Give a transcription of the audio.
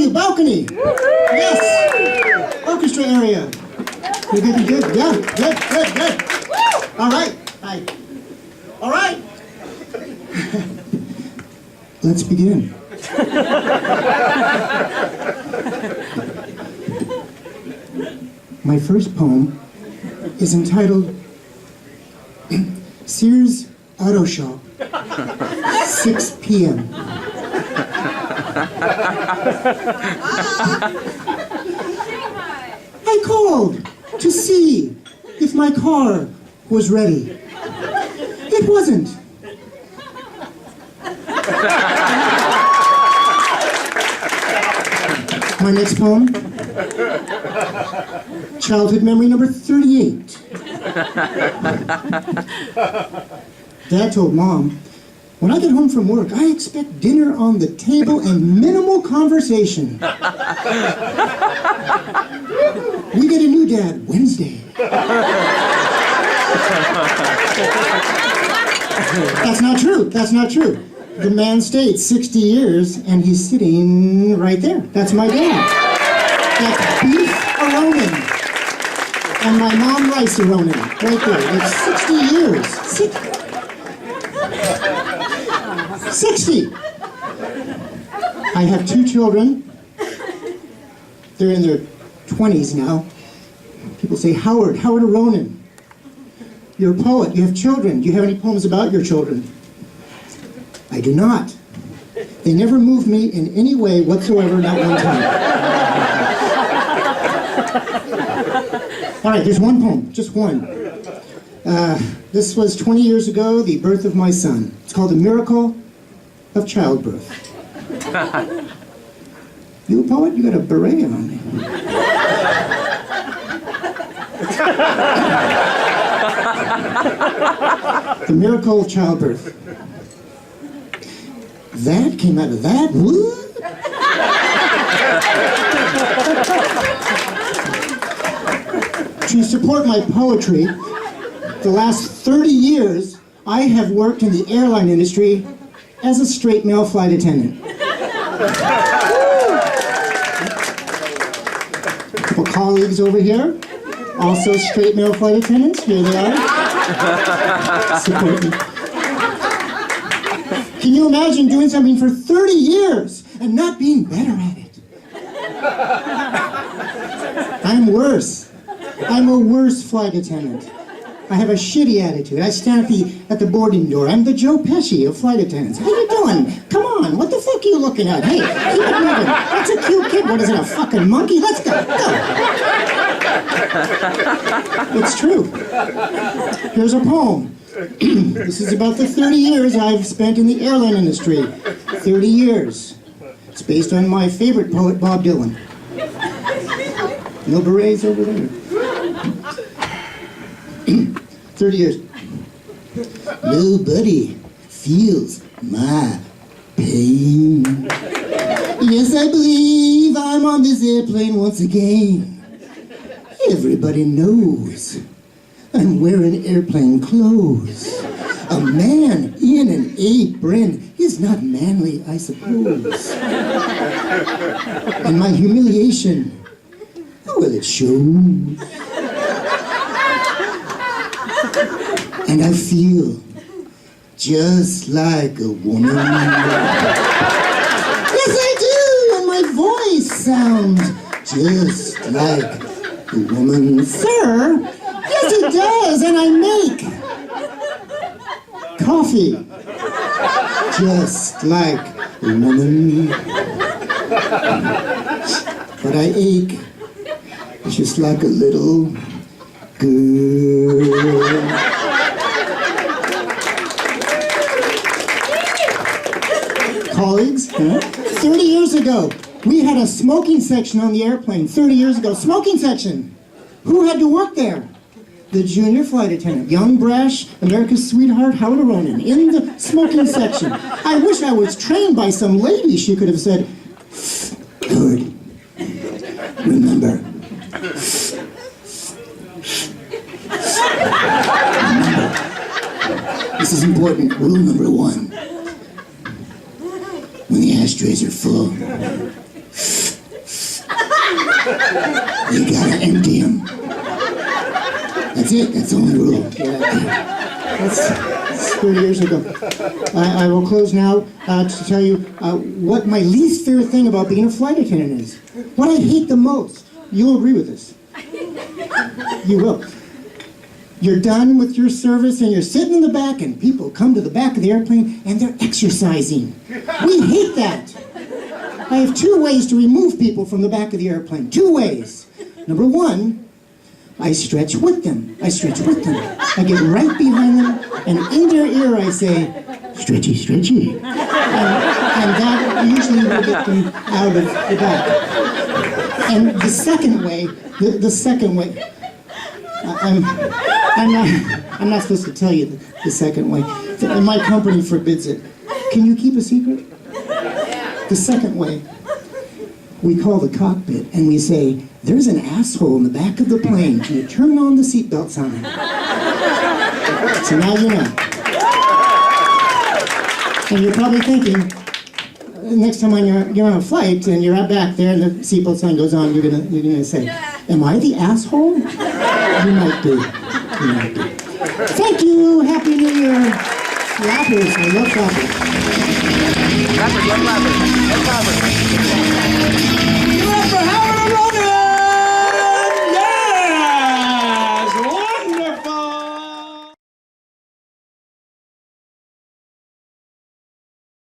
you? Balcony. Yes. Orchestra area. You good? You good? Yeah. Good. All right. Hi. All right. Let's begin. My first poem is entitled Sears Auto Shop, 6 p.m. I called to see if my car was ready. It wasn't. My next poem, childhood memory number 38. Dad told Mom, when I get home from work, I expect dinner on the table and minimal conversation. We get a new dad Wednesday. That's not true. The man stayed 60 years, and he's sitting right there. That's my dad. That's beef Aronin. And my mom rice Aronin, right there. It's 60 years. 60. I have 2 children. They're in their 20s now. People say, Howard Aronin. You're a poet. You have children. Do you have any poems about your children? I do not. They never moved me in any way whatsoever, not one time. All right, there's one poem, just one. This was 20 years ago, the birth of my son. It's called The Miracle of Childbirth. You a poet? You got a beret on me. The Miracle of Childbirth. That came out of that? What? To support my poetry, the last 30 years, I have worked in the airline industry as a straight male flight attendant. A couple colleagues over here, also straight male flight attendants. Here they are. Support me. Can you imagine doing something for 30 years and not being better at it? I'm worse. I'm a worse flight attendant. I have a shitty attitude. I stand at the boarding door. I'm the Joe Pesci of flight attendants. How you doing? Come on, what the fuck are you looking at? Hey, keep it moving. That's a cute kid. What is it, a fucking monkey? Let's go. It's true. Here's a poem. This is about the 30 years I've spent in the airline industry. 30 years. It's based on my favorite poet, Bob Dylan. No berets over there. 30 years. Nobody feels my pain. Yes, I believe I'm on this airplane once again. Everybody knows I'm wearing airplane clothes. A man in an apron is not manly, I suppose. And my humiliation, well, it shows. And I feel just like a woman. Yes, I do, and my voice sounds just like a woman. Sir, yes, it does, and I make coffee just like a woman. But I ache just like a little girl. Colleagues, 30 years ago, we had a smoking section on the airplane. 30 years ago, smoking section. Who had to work there? The junior flight attendant, young, brash, America's sweetheart, Howard Aronin, in the smoking section. I wish I was trained by some lady. She could have said, Howard, remember, this is important. Rule number 1. When the ashtrays are full, You gotta empty them. That's it. That's the only rule. That's 30 years ago. I will close now to tell you what my least favorite thing about being a flight attendant is. What I hate the most. You'll agree with this. You will. You're done with your service and you're sitting in the back and people come to the back of the airplane and they're exercising. We hate that. I have 2 ways to remove people from the back of the airplane. 2 ways. Number 1, I stretch with them. I get right behind them and in their ear I say, stretchy, stretchy. And that usually will get them out of the back. And the second way, I'm not supposed to tell you the second way. My company forbids it. Can you keep a secret? The second way, we call the cockpit and we say, there's an asshole in the back of the plane. Can you turn on the seatbelt sign? So now you know. And you're probably thinking, next time you're on a flight and you're out back there and the seatbelt sign goes on, you're gonna say, am I the asshole? You might be. Thank you. Happy New Year. Clappers. I love clappers. Clappers, love clappers. Love clappers.